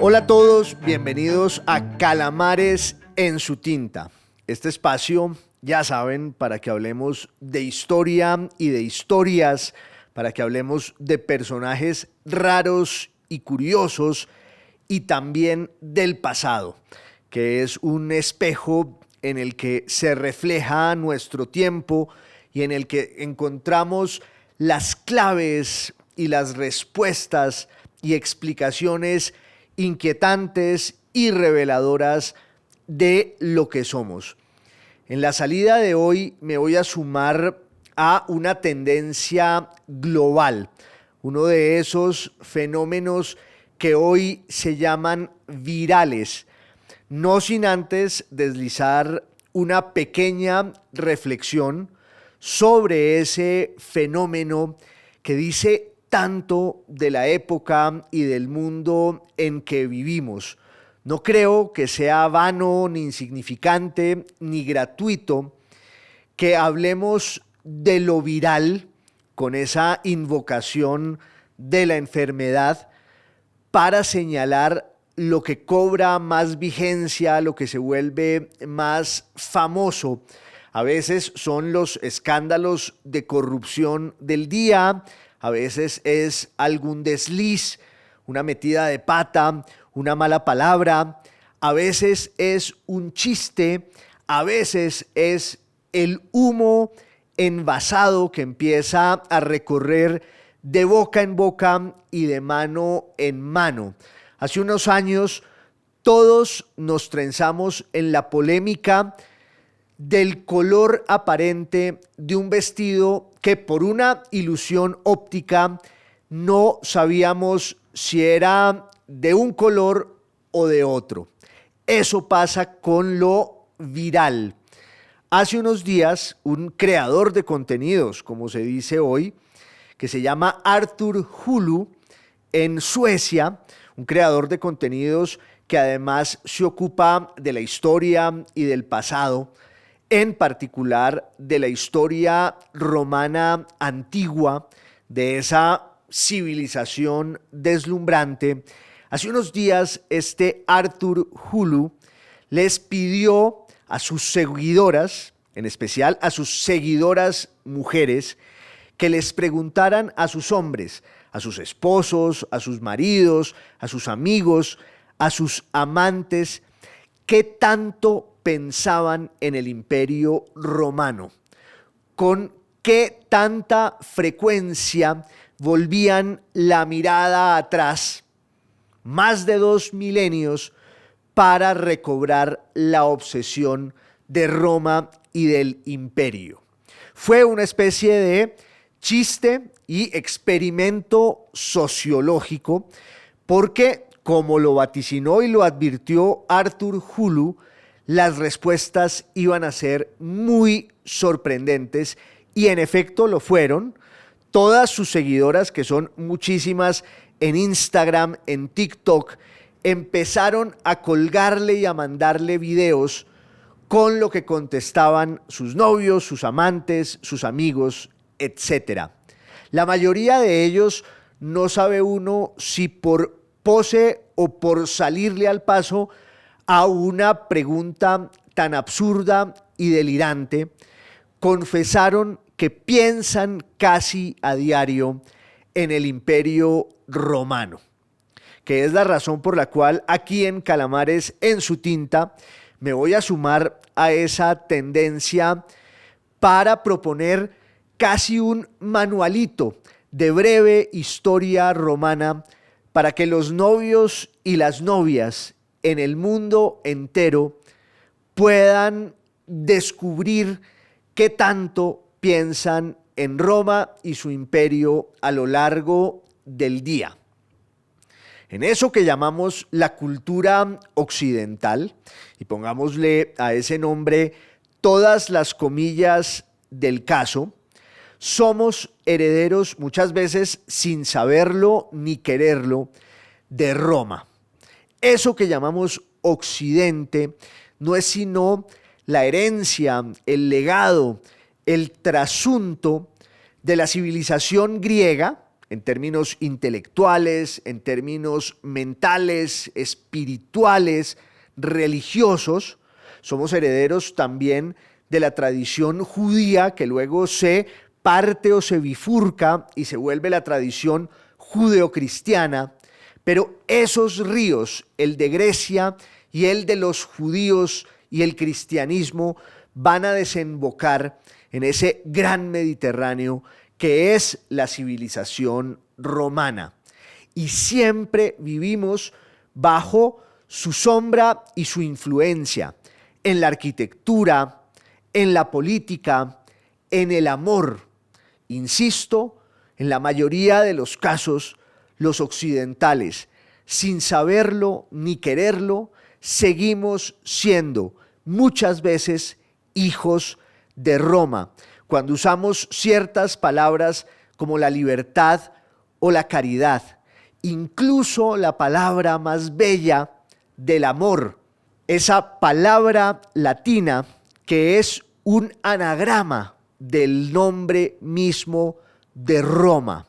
Hola a todos, bienvenidos a Calamares en su tinta. Este espacio, ya saben, para que hablemos de historia y de historias, para que hablemos de personajes raros y curiosos y también del pasado, que es un espejo en el que se refleja nuestro tiempo y en el que encontramos las claves y las respuestas y explicaciones inquietantes y reveladoras de lo que somos. En la salida de hoy me voy a sumar a una tendencia global, uno de esos fenómenos que hoy se llaman virales, no sin antes deslizar una pequeña reflexión sobre ese fenómeno que dice tanto de la época y del mundo en que vivimos. No creo que sea vano, ni insignificante, ni gratuito que hablemos de lo viral con esa invocación de la enfermedad para señalar lo que cobra más vigencia, lo que se vuelve más famoso. A veces son los escándalos de corrupción del día, a veces es algún desliz, una metida de pata, una mala palabra, a veces es un chiste, a veces es el humo envasado que empieza a recorrer de boca en boca y de mano en mano. Hace unos años todos nos trenzamos en la polémica del color aparente de un vestido que por una ilusión óptica no sabíamos si era de un color o de otro. Eso pasa con lo viral. Hace unos días, un creador de contenidos, como se dice hoy, que se llama Artur Hulu, en Suecia, un creador de contenidos que además se ocupa de la historia y del pasado, en particular de la historia romana antigua, de esa civilización deslumbrante. Hace unos días este Artur Hulu les pidió a sus seguidoras, en especial a sus seguidoras mujeres, que les preguntaran a sus hombres, a sus esposos, a sus maridos, a sus amigos, a sus amantes, qué tanto pensaban en el Imperio Romano, con qué tanta frecuencia volvían la mirada atrás, más de 2 milenios, para recobrar la obsesión de Roma y del imperio. Fue una especie de chiste y experimento sociológico porque, como lo vaticinó y lo advirtió Artur Hulu, las respuestas iban a ser muy sorprendentes y en efecto lo fueron. Todas sus seguidoras, que son muchísimas en Instagram, en TikTok, empezaron a colgarle y a mandarle videos con lo que contestaban sus novios, sus amantes, sus amigos, etc. La mayoría de ellos no sabe uno si por pose o por salirle al paso a una pregunta tan absurda y delirante, confesaron que piensan casi a diario en el Imperio Romano, que es la razón por la cual aquí en Calamares en su tinta me voy a sumar a esa tendencia para proponer casi un manualito de breve historia romana para que los novios y las novias en el mundo entero puedan descubrir qué tanto piensan en Roma y su imperio a lo largo del día. En eso que llamamos la cultura occidental, y pongámosle a ese nombre todas las comillas del caso, somos herederos muchas veces sin saberlo ni quererlo de Roma. Eso que llamamos Occidente no es sino la herencia, el legado, el trasunto de la civilización griega, en términos intelectuales, en términos mentales, espirituales, religiosos. Somos herederos también de la tradición judía que luego se parte o se bifurca y se vuelve la tradición judeocristiana. Pero esos ríos, el de Grecia y el de los judíos y el cristianismo, van a desembocar en ese gran Mediterráneo que es la civilización romana. Y siempre vivimos bajo su sombra y su influencia en la arquitectura, en la política, en el amor. Insisto, en la mayoría de los casos, los occidentales, sin saberlo ni quererlo, seguimos siendo muchas veces hijos de Roma, cuando usamos ciertas palabras como la libertad o la caridad, incluso la palabra más bella del amor, esa palabra latina que es un anagrama del nombre mismo de Roma,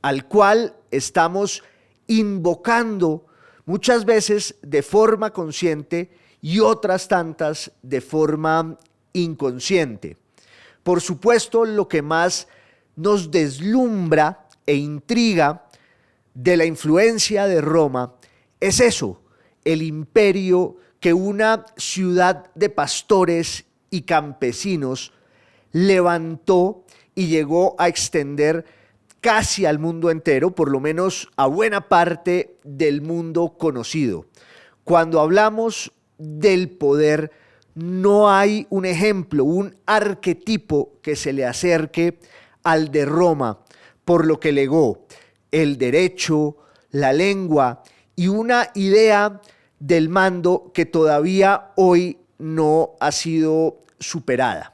al cual estamos invocando muchas veces de forma consciente y otras tantas de forma inconsciente. Por supuesto, lo que más nos deslumbra e intriga de la influencia de Roma es eso, el imperio que una ciudad de pastores y campesinos levantó y llegó a extender casi al mundo entero, por lo menos a buena parte del mundo conocido. Cuando hablamos del poder, no hay un ejemplo, un arquetipo que se le acerque al de Roma, por lo que legó el derecho, la lengua y una idea del mando que todavía hoy no ha sido superada.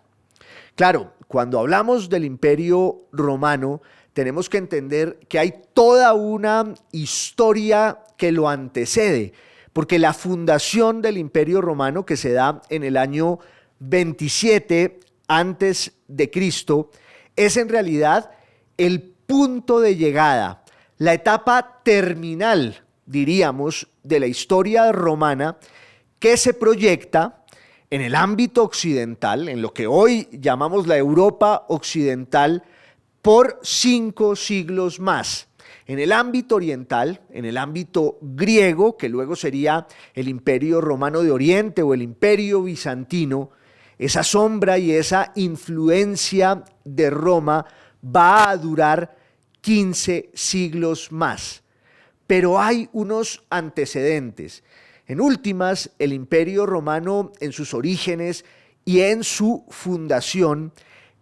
Claro, cuando hablamos del Imperio Romano, tenemos que entender que hay toda una historia que lo antecede, porque la fundación del Imperio Romano, que se da en el año 27 antes de Cristo, es en realidad el punto de llegada, la etapa terminal, diríamos, de la historia romana que se proyecta en el ámbito occidental, en lo que hoy llamamos la Europa occidental, por 5 siglos más. En el ámbito oriental, en el ámbito griego, que luego sería el Imperio Romano de Oriente o el Imperio Bizantino, esa sombra y esa influencia de Roma va a durar 15 siglos más. Pero hay unos antecedentes. En últimas, el Imperio Romano en sus orígenes y en su fundación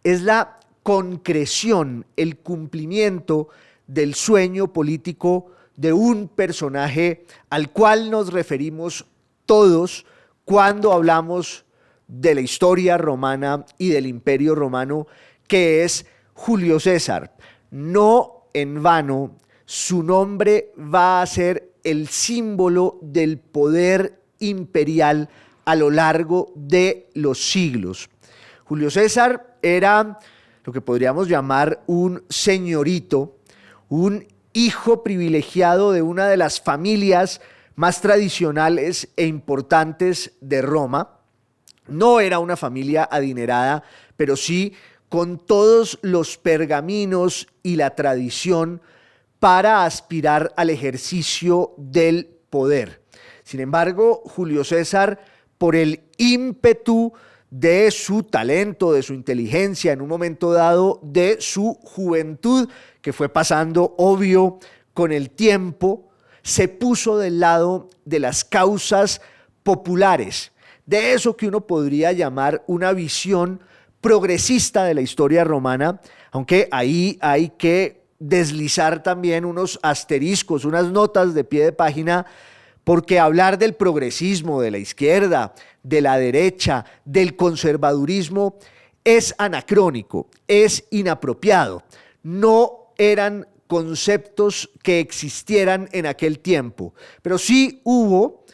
es la concreción, el cumplimiento del sueño político de un personaje al cual nos referimos todos cuando hablamos de la historia romana y del Imperio Romano, que es Julio César. No en vano, su nombre va a ser el símbolo del poder imperial a lo largo de los siglos. Julio César era lo que podríamos llamar un señorito, un hijo privilegiado de una de las familias más tradicionales e importantes de Roma. No era una familia adinerada, pero sí con todos los pergaminos y la tradición para aspirar al ejercicio del poder. Sin embargo, Julio César, por el ímpetu de su talento, de su inteligencia, en un momento dado de su juventud, que fue pasando, obvio, con el tiempo, se puso del lado de las causas populares, de eso que uno podría llamar una visión progresista de la historia romana, aunque ahí hay que deslizar también unos asteriscos, unas notas de pie de página, porque hablar del progresismo, de la izquierda, de la derecha, del conservadurismo, es anacrónico, es inapropiado. No eran conceptos que existieran en aquel tiempo, pero sí hubo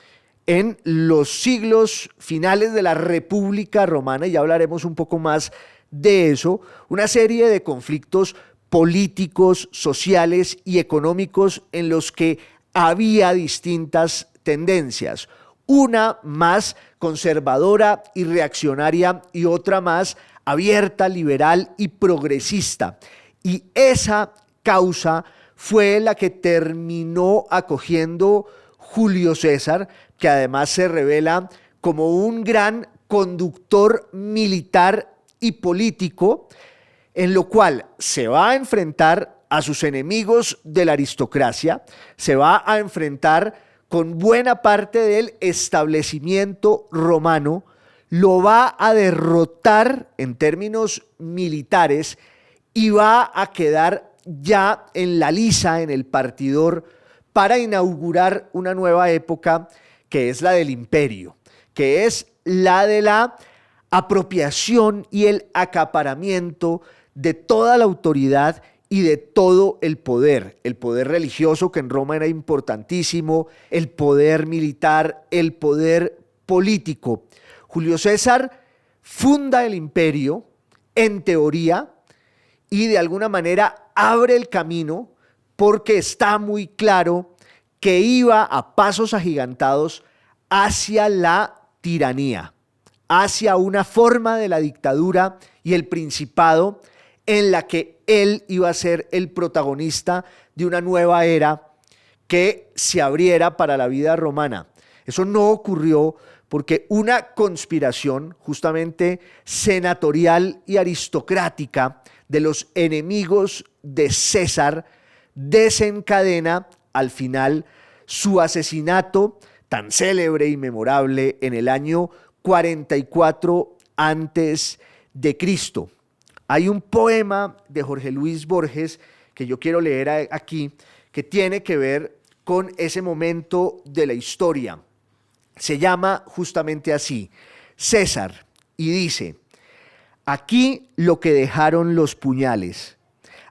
en los siglos finales de la República Romana, y ya hablaremos un poco más de eso, una serie de conflictos políticos, sociales y económicos en los que había distintas tendencias, una más conservadora y reaccionaria y otra más abierta, liberal y progresista. Y esa causa fue la que terminó acogiendo Julio César, que además se revela como un gran conductor militar y político, en lo cual se va a enfrentar a sus enemigos de la aristocracia, se va a enfrentar con buena parte del establecimiento romano, lo va a derrotar en términos militares y va a quedar ya en la lisa, en el partidor, para inaugurar una nueva época que es la del imperio, que es la de la apropiación y el acaparamiento de toda la autoridad y de todo el poder religioso, que en Roma era importantísimo, el poder militar, el poder político. Julio César funda el imperio, en teoría, y de alguna manera abre el camino porque está muy claro que iba a pasos agigantados hacia la tiranía, hacia una forma de la dictadura y el principado en la que él iba a ser el protagonista de una nueva era que se abriera para la vida romana. Eso no ocurrió porque una conspiración justamente senatorial y aristocrática de los enemigos de César desencadena al final su asesinato tan célebre y memorable en el año 44 antes de Cristo. Hay un poema de Jorge Luis Borges que yo quiero leer aquí, que tiene que ver con ese momento de la historia. Se llama justamente así, César, y dice: aquí lo que dejaron los puñales,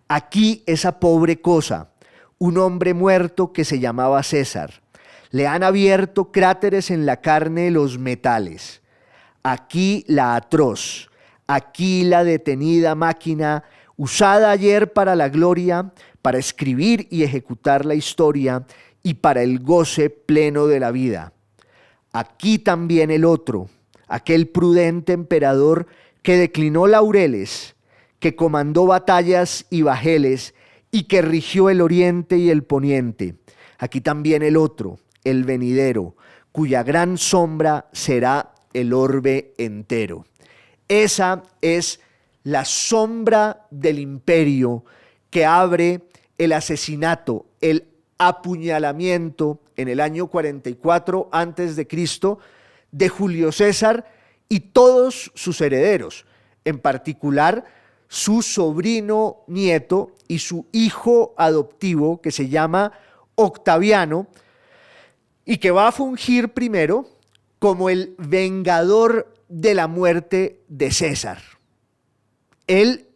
aquí esa pobre cosa, un hombre muerto que se llamaba César. Le han abierto cráteres en la carne los metales. Aquí la atroz, aquí la detenida máquina, usada ayer para la gloria, para escribir y ejecutar la historia y para el goce pleno de la vida. Aquí también el otro, aquel prudente emperador que declinó laureles, que comandó batallas y bajeles y que rigió el oriente y el poniente. Aquí también el otro, el venidero, cuya gran sombra será el orbe entero. Esa es la sombra del imperio que abre el asesinato, el apuñalamiento en el año 44 antes de Cristo de Julio César y todos sus herederos, en particular su sobrino nieto y su hijo adoptivo, que se llama Octaviano, y que va a fungir primero como el vengador de la muerte de César, el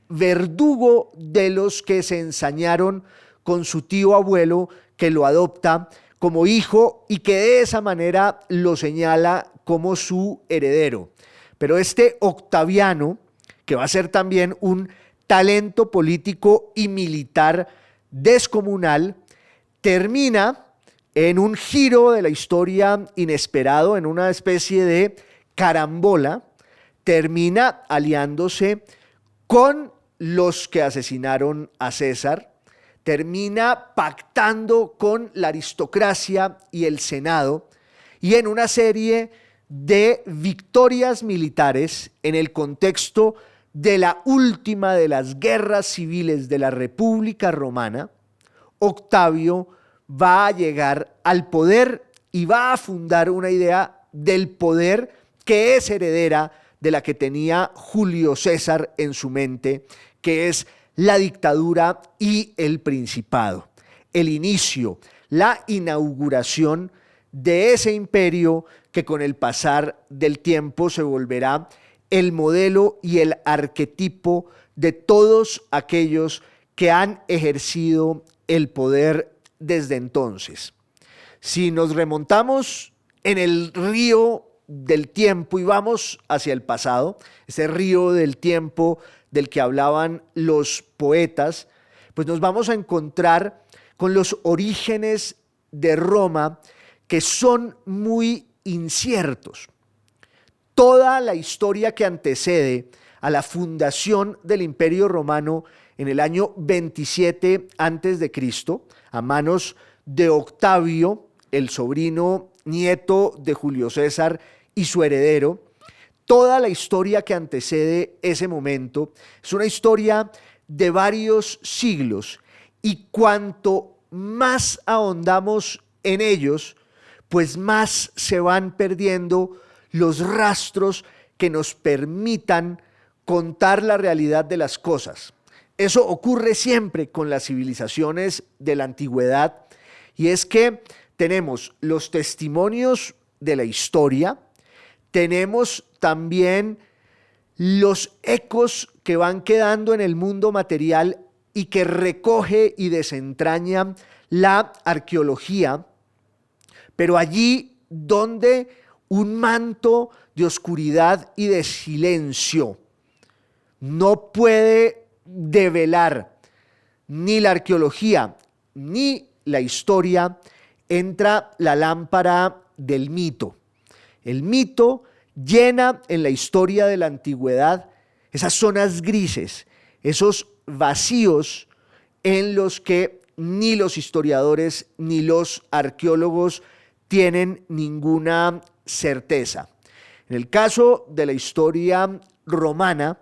verdugo de los que se ensañaron con su tío abuelo, que lo adopta como hijo y que de esa manera lo señala como su heredero. Pero este Octaviano, que va a ser también un talento político y militar descomunal, termina en un giro de la historia inesperado, en una especie de carambola, termina aliándose con los que asesinaron a César, termina pactando con la aristocracia y el Senado, y en una serie de victorias militares en el contexto de la última de las guerras civiles de la República Romana, Octavio va a llegar al poder y va a fundar una idea del poder que es heredera de la que tenía Julio César en su mente, que es la dictadura y el principado. El inicio, la inauguración de ese imperio que con el pasar del tiempo se volverá el modelo y el arquetipo de todos aquellos que han ejercido el poder desde entonces. Si nos remontamos en el río del tiempo y vamos hacia el pasado, ese río del tiempo del que hablaban los poetas, pues nos vamos a encontrar con los orígenes de Roma que son muy inciertos. Toda la historia que antecede a la fundación del Imperio Romano en el año 27 a.C., a manos de Octavio, el sobrino nieto de Julio César y su heredero, toda la historia que antecede ese momento es una historia de varios siglos, y cuanto más ahondamos en ellos, pues más se van perdiendo los rastros que nos permitan contar la realidad de las cosas. Eso ocurre siempre con las civilizaciones de la antigüedad, y es que tenemos los testimonios de la historia, tenemos también los ecos que van quedando en el mundo material y que recoge y desentraña la arqueología, pero allí donde un manto de oscuridad y de silencio no puede develar ni la arqueología ni la historia, entra la lámpara del mito. El mito llena en la historia de la antigüedad esas zonas grises, esos vacíos en los que ni los historiadores ni los arqueólogos tienen ninguna certeza. En el caso de la historia romana,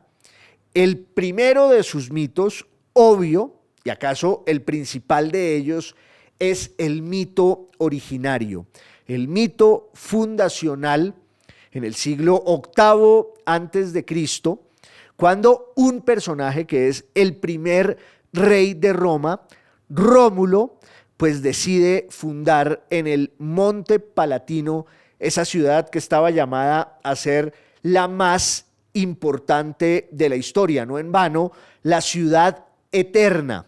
el primero de sus mitos, obvio, y acaso el principal de ellos, es el mito originario, el mito fundacional en el siglo VIII antes de Cristo, cuando un personaje que es el primer rey de Roma, Rómulo, pues decide fundar en el Monte Palatino esa ciudad que estaba llamada a ser la más importante de la historia, no en vano, la ciudad eterna,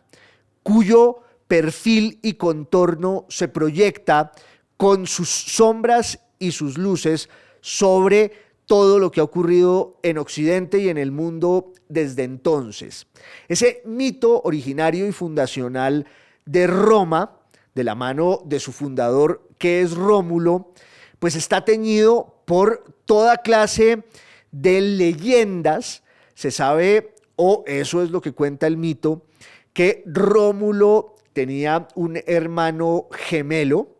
cuyo perfil y contorno se proyecta con sus sombras y sus luces sobre todo lo que ha ocurrido en Occidente y en el mundo desde entonces. Ese mito originario y fundacional de Roma, de la mano de su fundador, que es Rómulo, pues está teñido por toda clase de leyendas. Se sabe, o eso es lo que cuenta el mito, que Rómulo tenía un hermano gemelo.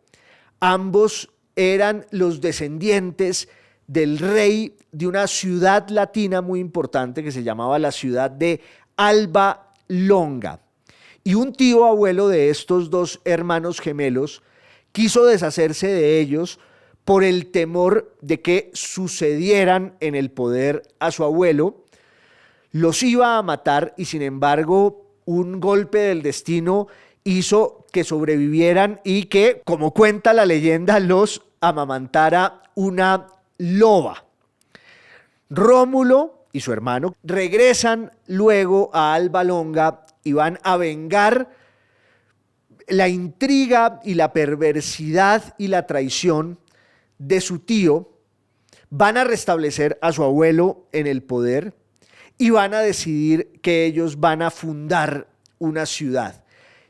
Ambos eran los descendientes del rey de una ciudad latina muy importante que se llamaba la ciudad de Alba Longa. Y un tío abuelo de estos dos hermanos gemelos quiso deshacerse de ellos por el temor de que sucedieran en el poder a su abuelo. Los iba a matar y, sin embargo, un golpe del destino hizo que sobrevivieran y que, como cuenta la leyenda, los amamantara una loba. Rómulo y su hermano regresan luego a Alba Longa y van a vengar la intriga y la perversidad y la traición de su tío, van a restablecer a su abuelo en el poder y van a decidir que ellos van a fundar una ciudad.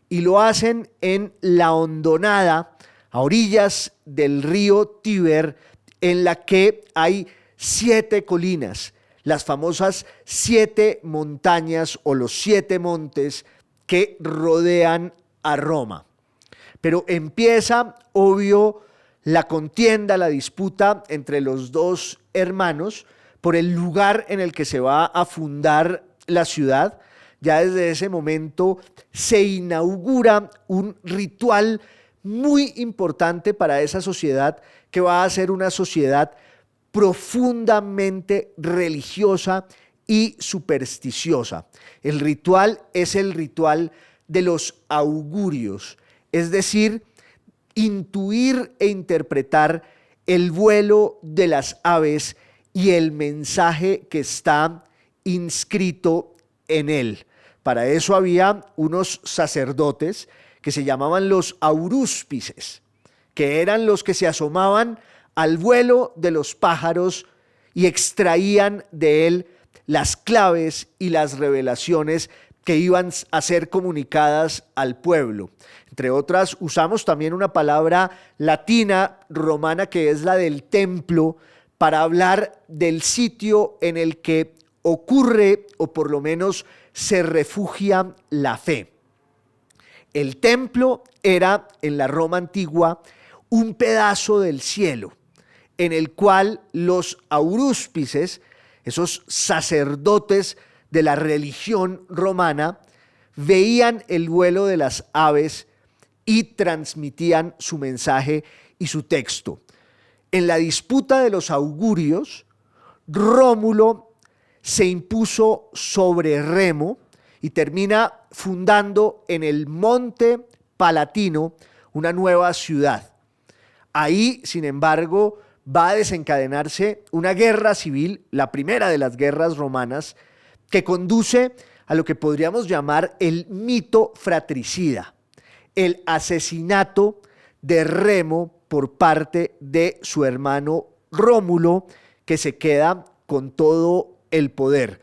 Y lo hacen en la hondonada, a orillas del río Tíber, en la que hay 7 colinas, las famosas 7 montañas o los 7 montes que rodean a Roma. Pero empieza, obvio, la contienda, la disputa entre los dos hermanos por el lugar en el que se va a fundar la ciudad. Ya desde ese momento se inaugura un ritual muy importante para esa sociedad, que va a ser una sociedad profundamente religiosa y supersticiosa. El ritual es el ritual de los augurios, es decir, intuir e interpretar el vuelo de las aves y el mensaje que está inscrito en él. Para eso había unos sacerdotes que se llamaban los aurúspices, que eran los que se asomaban al vuelo de los pájaros y extraían de él las claves y las revelaciones que iban a ser comunicadas al pueblo. Entre otras, usamos también una palabra latina, romana, que es la del templo, para hablar del sitio en el que ocurre, o por lo menos se refugia, la fe. El templo era, en la Roma antigua, un pedazo del cielo, en el cual los aurúspices, esos sacerdotes de la religión romana, veían el vuelo de las aves y transmitían su mensaje y su texto. En la disputa de los augurios, Rómulo se impuso sobre Remo y termina fundando en el Monte Palatino una nueva ciudad. Ahí, sin embargo, va a desencadenarse una guerra civil, la primera de las guerras romanas, que conduce a lo que podríamos llamar el mito fratricida, el asesinato de Remo por parte de su hermano Rómulo, que se queda con todo el poder.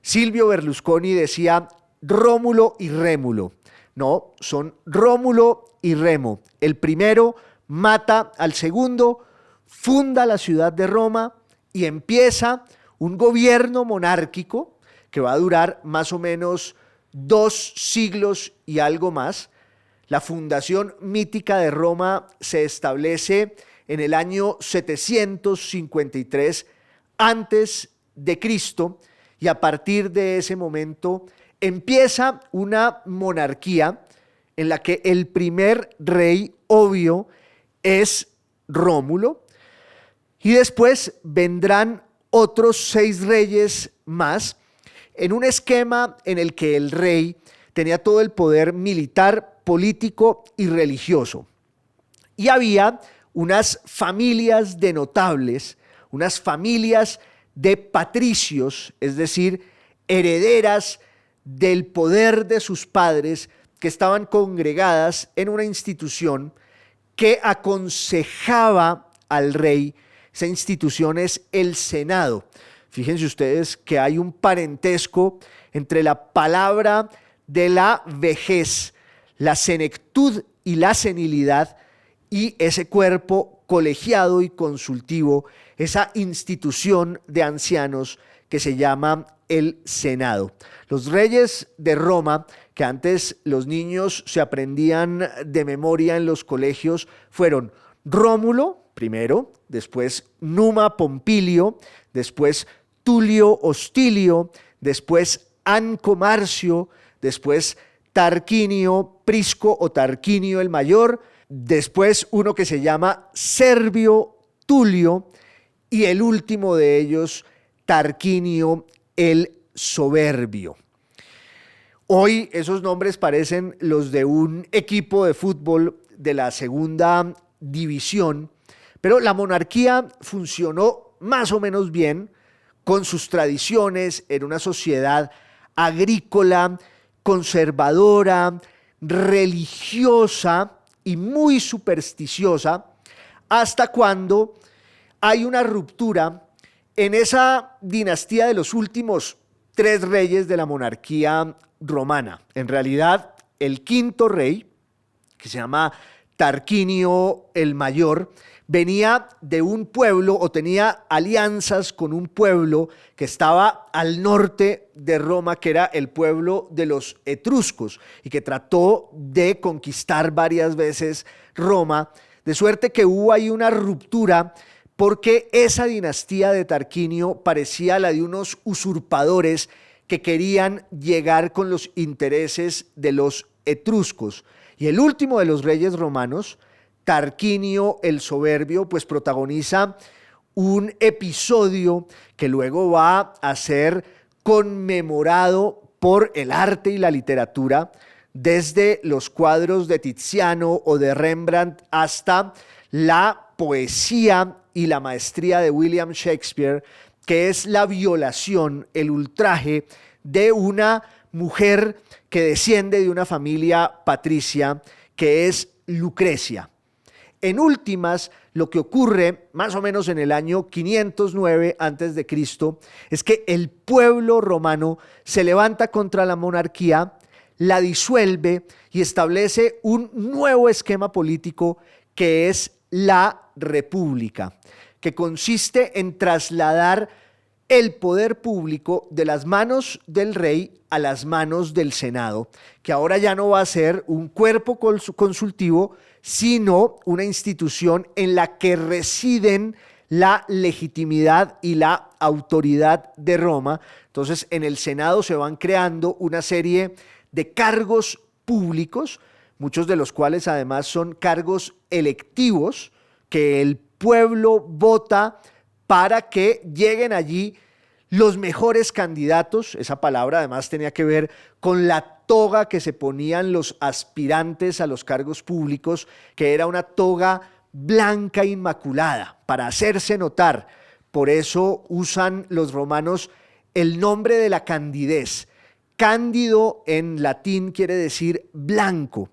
Silvio Berlusconi decía Rómulo y Rémulo. No, son Rómulo y Remo. El primero mata al segundo, funda la ciudad de Roma y empieza un gobierno monárquico que va a durar más o menos 2 siglos y algo más. La fundación mítica de Roma se establece en el año 753 antes de Cristo, y a partir de ese momento empieza una monarquía en la que el primer rey obvio es Rómulo, y después vendrán otros 6 reyes más, en un esquema en el que el rey tenía todo el poder militar, político y religioso. Y había unas familias de notables, unas familias de patricios, es decir, herederas del poder de sus padres, que estaban congregadas en una institución que aconsejaba al rey. Esa institución es el Senado. Fíjense ustedes que hay un parentesco entre la palabra de la vejez, la senectud y la senilidad, y ese cuerpo colegiado y consultivo, esa institución de ancianos que se llama el Senado. Los reyes de Roma, que antes los niños se aprendían de memoria en los colegios, fueron Rómulo primero, después Numa Pompilio, después Tulio Hostilio, después Anco Marcio, después Tarquinio Prisco o Tarquinio el Mayor, después uno que se llama Servio Tulio, y el último de ellos, Tarquinio el Soberbio. Hoy esos nombres parecen los de un equipo de fútbol de la segunda división, pero la monarquía funcionó más o menos bien con sus tradiciones en una sociedad agrícola, conservadora, religiosa y muy supersticiosa, hasta cuando hay una ruptura en esa dinastía de los últimos 3 reyes de la monarquía romana. En realidad, el quinto rey, que se llama Tarquinio el Mayor, venía de un pueblo o tenía alianzas con un pueblo que estaba al norte de Roma, que era el pueblo de los etruscos, y que trató de conquistar varias veces Roma, de suerte que hubo ahí una ruptura, porque esa dinastía de Tarquinio parecía la de unos usurpadores que querían llegar con los intereses de los etruscos. Y el último de los reyes romanos, Tarquinio el Soberbio, pues protagoniza un episodio que luego va a ser conmemorado por el arte y la literatura, desde los cuadros de Tiziano o de Rembrandt hasta la poesía y la maestría de William Shakespeare, que es la violación, el ultraje de una mujer que desciende de una familia patricia, que es Lucrecia. En últimas, lo que ocurre más o menos en el año 509 a.C. es que el pueblo romano se levanta contra la monarquía, la disuelve y establece un nuevo esquema político que es la república, que consiste en trasladar el poder público de las manos del rey a las manos del Senado, que ahora ya no va a ser un cuerpo consultivo, sino una institución en la que residen la legitimidad y la autoridad de Roma. Entonces, en el Senado se van creando una serie de cargos públicos, muchos de los cuales además son cargos electivos que el pueblo vota para que lleguen allí los mejores candidatos. Esa palabra además tenía que ver con la toga que se ponían los aspirantes a los cargos públicos, que era una toga blanca inmaculada, para hacerse notar. Por eso usan los romanos el nombre de la candidez. Cándido en latín quiere decir blanco.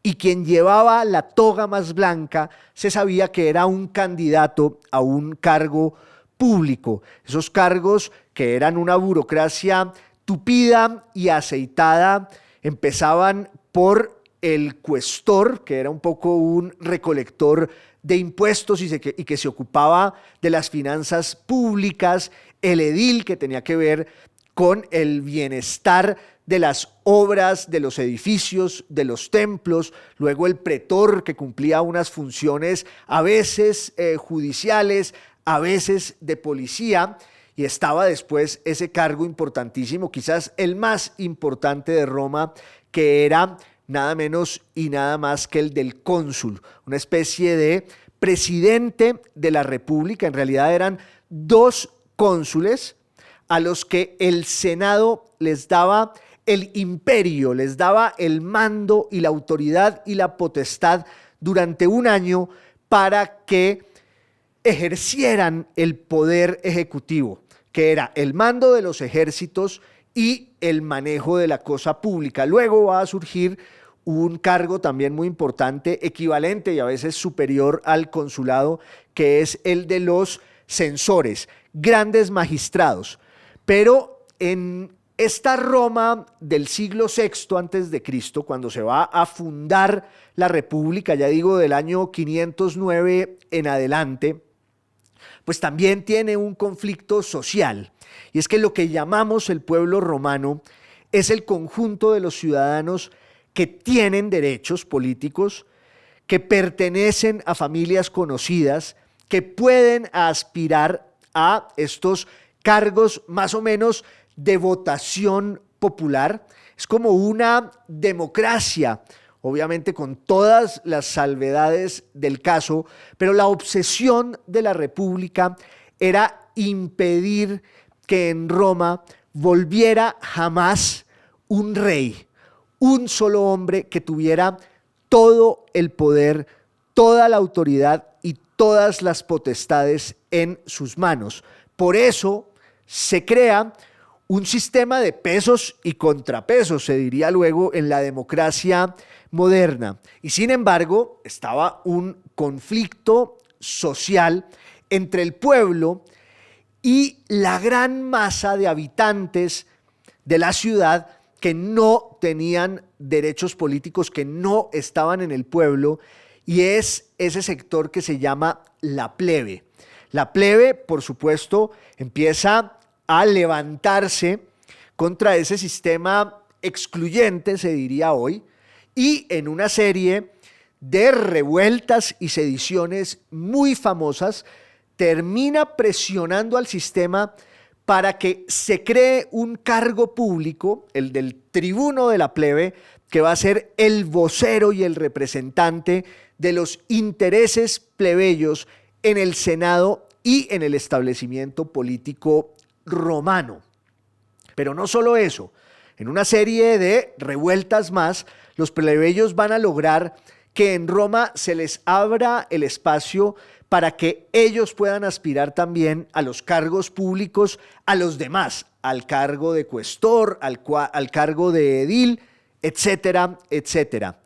Y quien llevaba la toga más blanca se sabía que era un candidato a un cargo público. Esos cargos, que eran una burocracia tupida y aceitada, empezaban por el cuestor, que era un poco un recolector de impuestos y que se ocupaba de las finanzas públicas, el edil, que tenía que ver con el bienestar de las obras, de los edificios, de los templos, luego el pretor, que cumplía unas funciones a veces judiciales, a veces de policía, y estaba después ese cargo importantísimo, quizás el más importante de Roma, que era nada menos y nada más que el del cónsul, una especie de presidente de la República. En realidad eran dos cónsules a los que el Senado les daba el imperio, les daba el mando y la autoridad y la potestad durante un año para que ejercieran el poder ejecutivo, que era el mando de los ejércitos y el manejo de la cosa pública. Luego va a surgir un cargo también muy importante, equivalente y a veces superior al consulado, que es el de los censores, grandes magistrados. Pero en esta Roma del siglo VI a.C., cuando se va a fundar la República, ya digo del año 509 en adelante, pues también tiene un conflicto social. Y es que lo que llamamos el pueblo romano es el conjunto de los ciudadanos que tienen derechos políticos, que pertenecen a familias conocidas, que pueden aspirar a estos cargos más o menos de votación popular. Es como una democracia, obviamente con todas las salvedades del caso, pero la obsesión de la República era impedir que en Roma volviera jamás un rey, un solo hombre que tuviera todo el poder, toda la autoridad y todas las potestades en sus manos. Por eso se crea un sistema de pesos y contrapesos, se diría luego en la democracia moderna. Y sin embargo, estaba un conflicto social entre el pueblo y la gran masa de habitantes de la ciudad que no tenían derechos políticos, que no estaban en el pueblo, y es ese sector que se llama la plebe. La plebe, por supuesto, empieza a levantarse contra ese sistema excluyente, se diría hoy, y en una serie de revueltas y sediciones muy famosas, termina presionando al sistema para que se cree un cargo público, el del tribuno de la plebe, que va a ser el vocero y el representante de los intereses plebeyos en el Senado y en el establecimiento político romano. Pero no solo eso, en una serie de revueltas más, los plebeyos van a lograr que en Roma se les abra el espacio para que ellos puedan aspirar también a los cargos públicos, a los demás, al cargo de cuestor, al cargo de edil, etcétera, etcétera.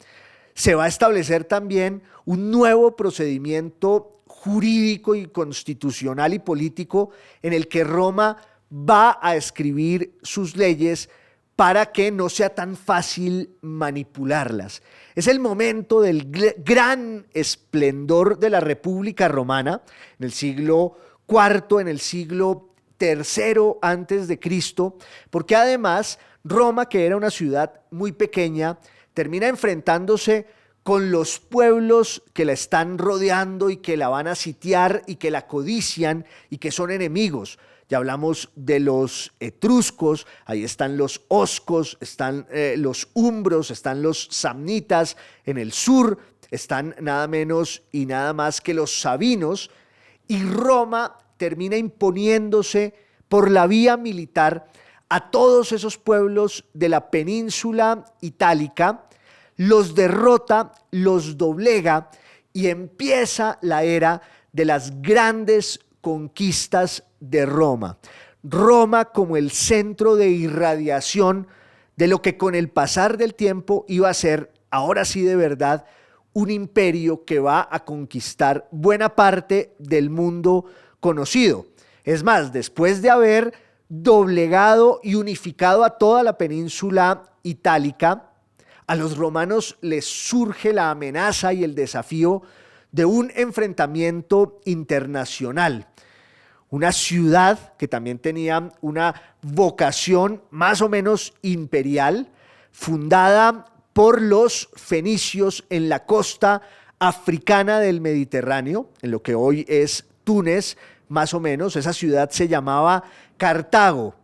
se va a establecer también un nuevo procedimiento jurídico y constitucional y político en el que Roma va a escribir sus leyes para que no sea tan fácil manipularlas. Es el momento del gran esplendor de la República Romana en el siglo IV, en el siglo III antes de Cristo, porque además Roma, que era una ciudad muy pequeña, termina enfrentándose con los pueblos que la están rodeando y que la van a sitiar y que la codician y que son enemigos. Ya hablamos de los etruscos, ahí están los oscos, están los umbros, están los samnitas, en el sur están nada menos y nada más que los sabinos, y Roma termina imponiéndose por la vía militar a todos esos pueblos de la península itálica, los derrota, los doblega y empieza la era de las grandes conquistas de Roma. Roma como el centro de irradiación de lo que con el pasar del tiempo iba a ser, ahora sí de verdad, un imperio que va a conquistar buena parte del mundo conocido. Es más, después de haber doblegado y unificado a toda la península itálica, a los romanos les surge la amenaza y el desafío de un enfrentamiento internacional. Una ciudad que también tenía una vocación más o menos imperial, fundada por los fenicios en la costa africana del Mediterráneo, en lo que hoy es Túnez, más o menos. Esa ciudad se llamaba Cartago,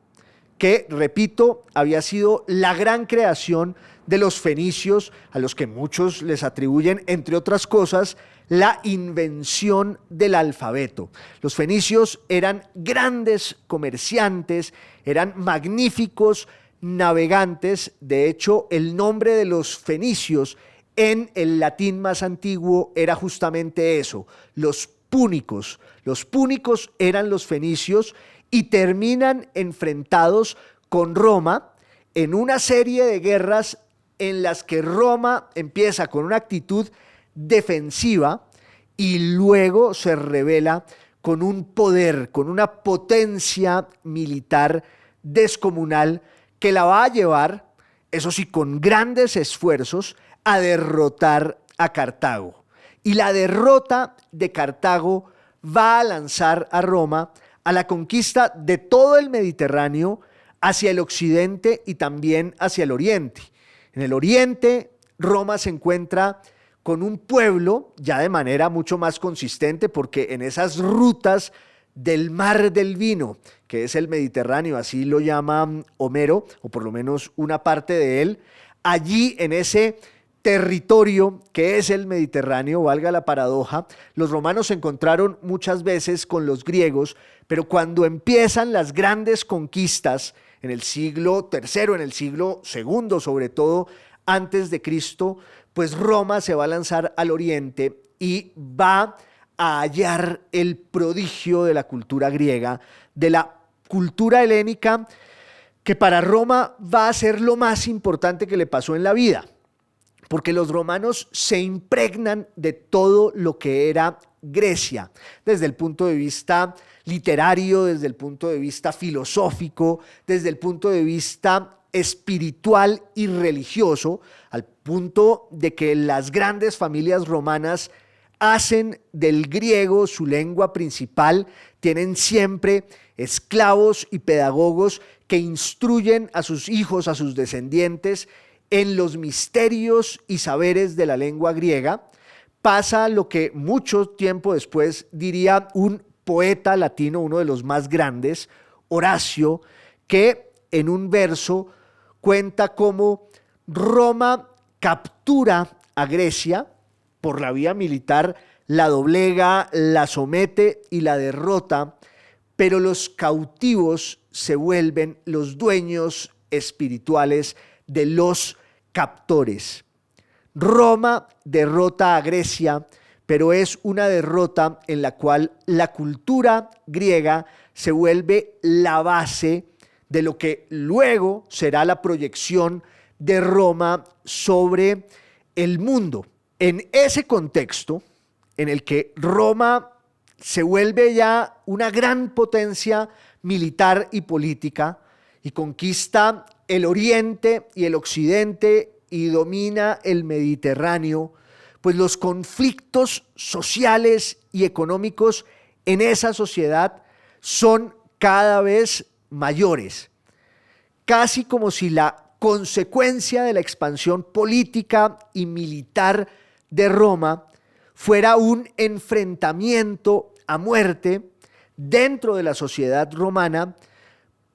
que, repito, había sido la gran creación de los fenicios, a los que muchos les atribuyen, entre otras cosas, la invención del alfabeto. Los fenicios eran grandes comerciantes, eran magníficos navegantes. De hecho, el nombre de los fenicios en el latín más antiguo era justamente eso, los púnicos. Los púnicos eran los fenicios y terminan enfrentados con Roma en una serie de guerras en las que Roma empieza con una actitud defensiva y luego se revela con un poder, con una potencia militar descomunal que la va a llevar, eso sí, con grandes esfuerzos, a derrotar a Cartago. Y la derrota de Cartago va a lanzar a Roma a la conquista de todo el Mediterráneo hacia el occidente y también hacia el oriente. En el oriente, Roma se encuentra con un pueblo ya de manera mucho más consistente, porque en esas rutas del mar del vino, que es el Mediterráneo, así lo llama Homero, o por lo menos una parte de él, allí en ese territorio que es el Mediterráneo, valga la paradoja, los romanos se encontraron muchas veces con los griegos, pero cuando empiezan las grandes conquistas en el siglo III, en el siglo II sobre todo, antes de Cristo, pues Roma se va a lanzar al oriente y va a hallar el prodigio de la cultura griega, de la cultura helénica, que para Roma va a ser lo más importante que le pasó en la vida, porque los romanos se impregnan de todo lo que era Grecia, desde el punto de vista literario, desde el punto de vista filosófico, desde el punto de vista espiritual y religioso, al punto de que las grandes familias romanas hacen del griego su lengua principal, tienen siempre esclavos y pedagogos que instruyen a sus hijos, a sus descendientes, en los misterios y saberes de la lengua griega. Pasa lo que mucho tiempo después diría un poeta latino, uno de los más grandes, Horacio, que en un verso cuenta cómo Roma captura a Grecia por la vía militar, la doblega, la somete y la derrota, pero los cautivos se vuelven los dueños espirituales de los captores. Roma derrota a Grecia, pero es una derrota en la cual la cultura griega se vuelve la base de lo que luego será la proyección de Roma sobre el mundo. En ese contexto en el que Roma se vuelve ya una gran potencia militar y política y conquista el oriente y el occidente y domina el Mediterráneo, pues los conflictos sociales y económicos en esa sociedad son cada vez mayores, casi como si la consecuencia de la expansión política y militar de Roma fuera un enfrentamiento a muerte dentro de la sociedad romana,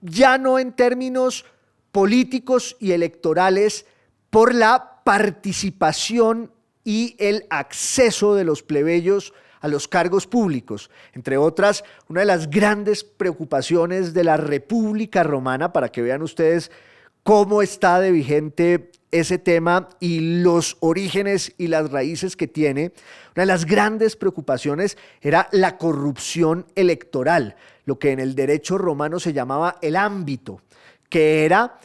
ya no en términos políticos y electorales, por la participación y el acceso de los plebeyos a los cargos públicos. Entre otras, una de las grandes preocupaciones de la República Romana, para que vean ustedes cómo está de vigente ese tema y los orígenes y las raíces que tiene, una de las grandes preocupaciones era la corrupción electoral, lo que en el derecho romano se llamaba el ámbito, que era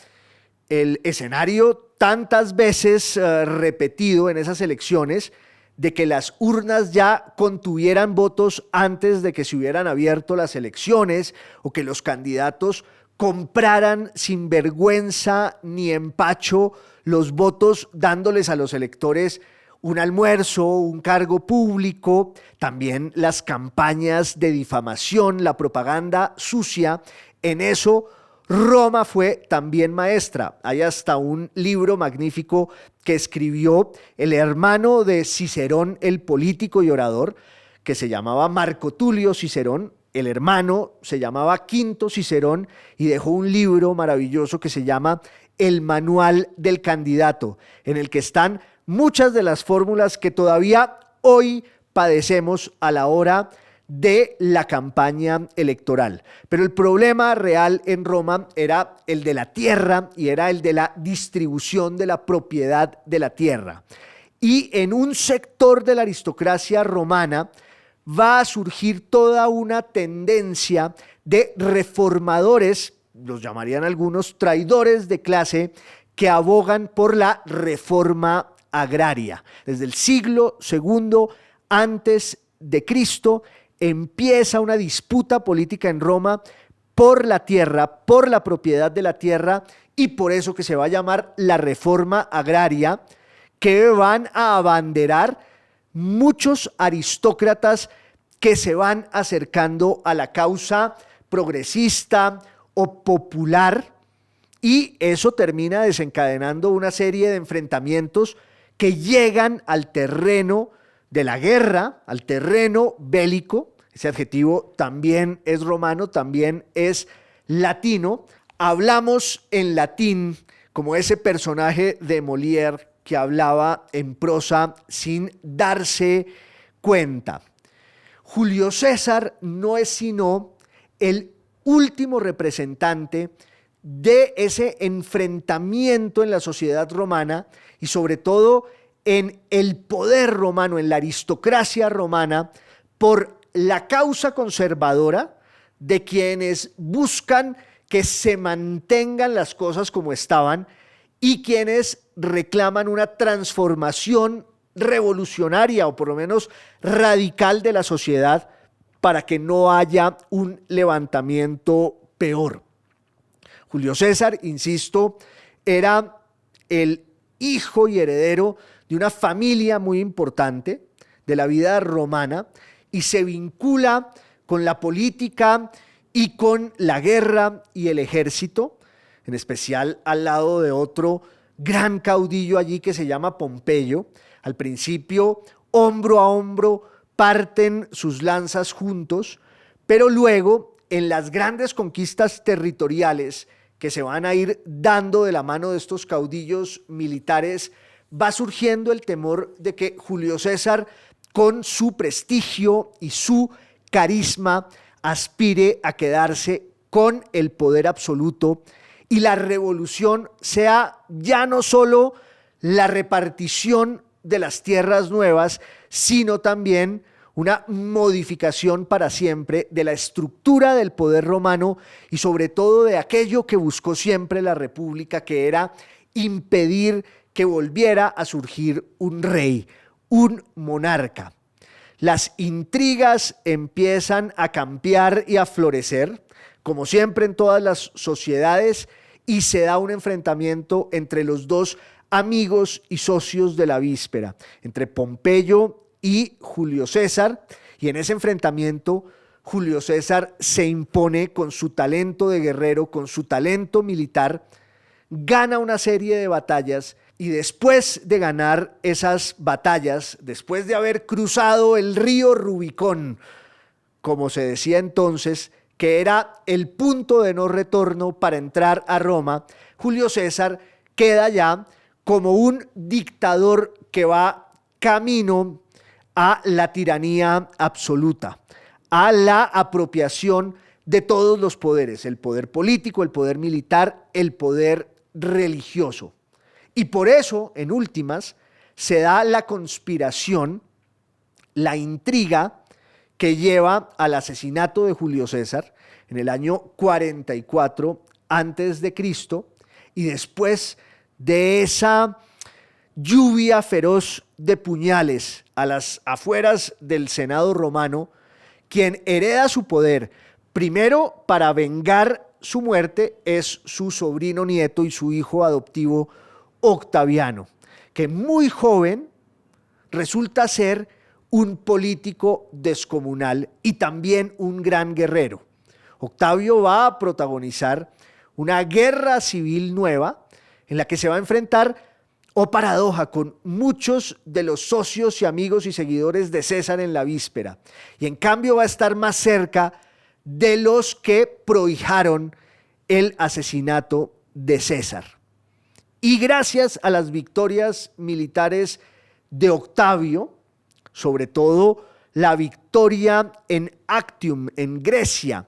el escenario tantas veces repetido en esas elecciones de que las urnas ya contuvieran votos antes de que se hubieran abierto las elecciones o que los candidatos compraran sin vergüenza ni empacho los votos dándoles a los electores un almuerzo, un cargo público, también las campañas de difamación, la propaganda sucia. En eso Roma fue también maestra. Hay hasta un libro magnífico que escribió el hermano de Cicerón, el político y orador, que se llamaba Marco Tulio Cicerón. El hermano se llamaba Quinto Cicerón y dejó un libro maravilloso que se llama El Manual del Candidato, en el que están muchas de las fórmulas que todavía hoy padecemos a la hora de la campaña electoral. Pero el problema real en Roma era el de la tierra y era el de la distribución de la propiedad de la tierra. Y en un sector de la aristocracia romana va a surgir toda una tendencia de reformadores, los llamarían algunos traidores de clase, que abogan por la reforma agraria. Desde el siglo II antes de Cristo empieza una disputa política en Roma por la tierra, por la propiedad de la tierra, y por eso que se va a llamar la reforma agraria, que van a abanderar muchos aristócratas que se van acercando a la causa progresista o popular, y eso termina desencadenando una serie de enfrentamientos que llegan al terreno de la guerra, al terreno bélico. Ese adjetivo también es romano, también es latino. Hablamos en latín como ese personaje de Molière que hablaba en prosa sin darse cuenta. Julio César no es sino el último representante de ese enfrentamiento en la sociedad romana y sobre todo en el poder romano, en la aristocracia romana, por la causa conservadora de quienes buscan que se mantengan las cosas como estaban y quienes reclaman una transformación revolucionaria o por lo menos radical de la sociedad para que no haya un levantamiento peor. Julio César, insisto, era el hijo y heredero de una familia muy importante de la vida romana y se vincula con la política y con la guerra y el ejército, en especial al lado de otro gran caudillo allí que se llama Pompeyo. Al principio, hombro a hombro, parten sus lanzas juntos, pero luego, en las grandes conquistas territoriales que se van a ir dando de la mano de estos caudillos militares, va surgiendo el temor de que Julio César, con su prestigio y su carisma, aspire a quedarse con el poder absoluto y la revolución sea ya no solo la repartición de las tierras nuevas, sino también una modificación para siempre de la estructura del poder romano y sobre todo de aquello que buscó siempre la República, que era impedir que volviera a surgir un rey, un monarca. Las intrigas empiezan a campear y a florecer, como siempre en todas las sociedades, y se da un enfrentamiento entre los dos amigos y socios de la víspera, entre Pompeyo y Julio César, y en ese enfrentamiento Julio César se impone con su talento de guerrero, con su talento militar, gana una serie de batallas y después de ganar esas batallas, después de haber cruzado el río Rubicón, como se decía entonces, que era el punto de no retorno para entrar a Roma, Julio César queda ya como un dictador que va camino a la tiranía absoluta, a la apropiación de todos los poderes, el poder político, el poder militar, el poder religioso. Y por eso, en últimas, se da la conspiración, la intriga que lleva al asesinato de Julio César en el año 44 antes de Cristo, y después de esa lluvia feroz de puñales a las afueras del Senado romano, quien hereda su poder primero para vengar su muerte es su sobrino nieto y su hijo adoptivo Octaviano, que muy joven resulta ser un político descomunal y también un gran guerrero. Octavio va a protagonizar una guerra civil nueva en la que se va a enfrentar, oh paradoja, con muchos de los socios y amigos y seguidores de César en la víspera, y en cambio va a estar más cerca de los que prohijaron el asesinato de César. Y gracias a las victorias militares de Octavio, sobre todo la victoria en Actium, en Grecia,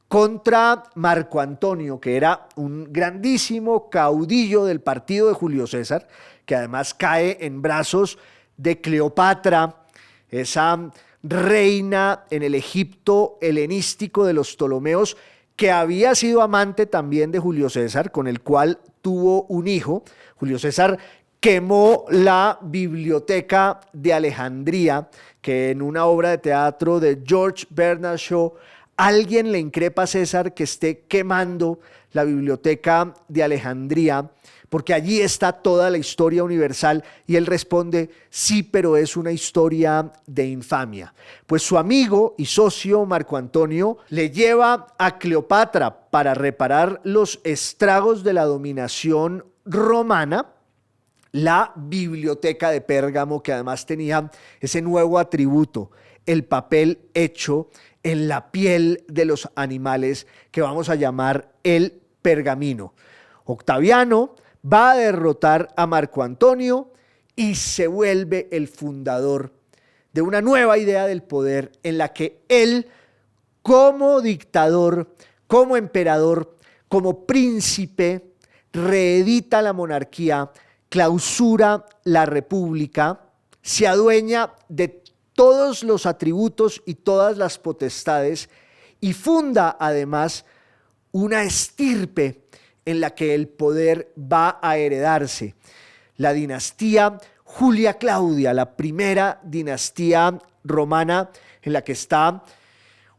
contra Marco Antonio, que era un grandísimo caudillo del partido de Julio César, que además cae en brazos de Cleopatra, esa reina en el Egipto helenístico de los Ptolomeos, que había sido amante también de Julio César, con el cual tuvo un hijo. Julio César quemó la biblioteca de Alejandría, que en una obra de teatro de George Bernard Shaw, alguien le increpa a César que esté quemando la biblioteca de Alejandría, porque allí está toda la historia universal, y él responde: sí, pero es una historia de infamia. Pues su amigo y socio Marco Antonio le lleva a Cleopatra para reparar los estragos de la dominación romana, la biblioteca de Pérgamo, que además tenía ese nuevo atributo, el papel hecho en la piel de los animales, que vamos a llamar el pergamino. Octaviano va a derrotar a Marco Antonio y se vuelve el fundador de una nueva idea del poder, en la que él, como dictador, como emperador, como príncipe, reedita la monarquía, clausura la república, se adueña de todos los atributos y todas las potestades, y funda además una estirpe en la que el poder va a heredarse. La dinastía Julia Claudia, la primera dinastía romana en la que está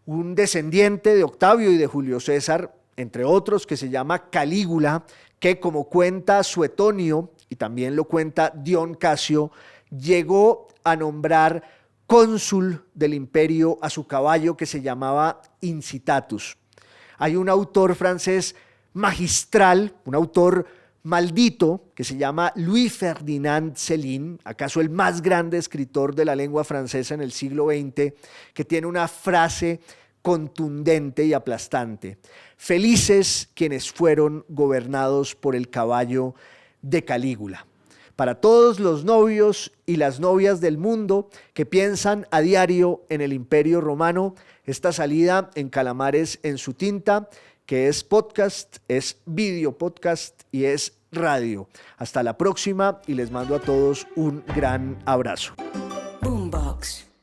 un descendiente de Octavio y de Julio César, entre otros, que se llama Calígula, que, como cuenta Suetonio y también lo cuenta Dion Casio, llegó a nombrar cónsul del imperio a su caballo, que se llamaba Incitatus. Hay un autor francés magistral, un autor maldito, que se llama Louis Ferdinand Céline, acaso el más grande escritor de la lengua francesa en el siglo XX, que tiene una frase contundente y aplastante: felices quienes fueron gobernados por el caballo de Calígula. Para todos los novios y las novias del mundo que piensan a diario en el Imperio Romano, esta salida en Calamares en su tinta, que es podcast, es video podcast y es radio. Hasta la próxima, y les mando a todos un gran abrazo.